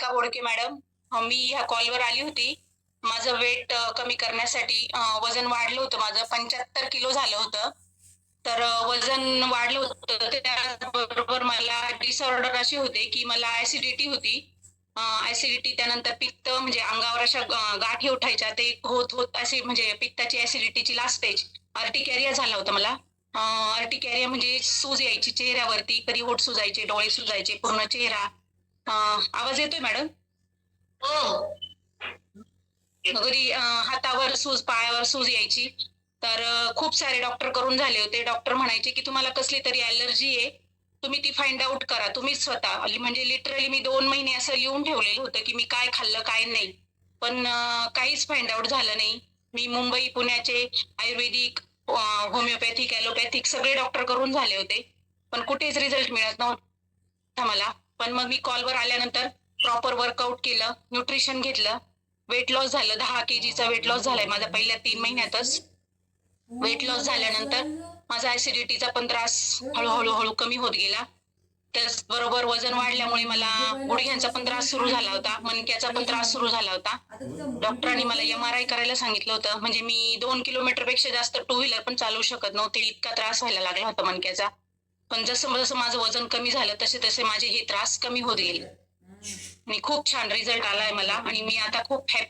का बोडके मॅडम. मी ह्या कॉलवर आली होती. माझं वेट कमी करण्यासाठी वजन वाढलं होतं माझं 75 किलो झालं होतं. तर वजन वाढलं होतं त्याबरोबर मला डिसऑर्डर असे होते की मला ऍसिडिटी होती. ऍसिडिटी त्यानंतर पित्त म्हणजे अंगावर अशा गाठी उठायच्या ते होत होत असे म्हणजे पित्ताची ऍसिडिटीची लास्ट स्टेज अर्टिकॅरिया झाला होता मला. अर्टिकॅरिया म्हणजे सूज यायची चेहऱ्यावरती, कधी होठ सुजायचे, डोळे सुजायचे, पूर्ण चेहरा. आवाज येतोय मॅडम? हो. कधी हातावर सूज, पायावर सूज यायची. तर खूप सारे डॉक्टर करून झाले होते. डॉक्टर म्हणायचे की तुम्हाला कसली तरी ॲलर्जी आहे. तुम्ही ती फाइंड आउट करा तुम्हीच स्वतः. म्हणजे लिटरली मी 2 महिने असं लिहून ठेवलेलं होतं की मी काय खाल्लं काय नाही. पण काहीच फाइंड आउट झालं नाही. मी मुंबई, पुण्याचे आयुर्वेदिक, होमिओपॅथिक, ॲलोपॅथिक सगळे डॉक्टर करून झाले होते. पण कुठेच रिझल्ट मिळत नव्हता मला. पण मग मी कॉलवर आल्यानंतर प्रॉपर वर्कआउट केलं, न्यूट्रिशन घेतलं, वेट लॉस झालं. 10 केजीचा वेट लॉस झालाय माझा पहिल्या 3 महिन्यातच. वेट लॉस झाल्यानंतर माझा ऍसिडिटीचा पण त्रास हळूहळू कमी होत गेला. त्याचबरोबर वजन वाढल्यामुळे मला गुडघ्यांचा पण त्रास सुरू झाला होता, मणक्याचा पण त्रास सुरू झाला होता. डॉक्टरांनी मला MRI करायला सांगितलं होतं. म्हणजे मी 2 किलोमीटर पेक्षा जास्त टू व्हीलर पण चालवू शकत नव्हते, इतका त्रास व्हायला लागला होता मणक्याचा. पण जसं जसं माझं वजन कमी झालं तसे तसे माझे हे त्रास कमी होत गेले आणि खूप छान रिझल्ट आलाय मला आणि मी आता खूप हॅपी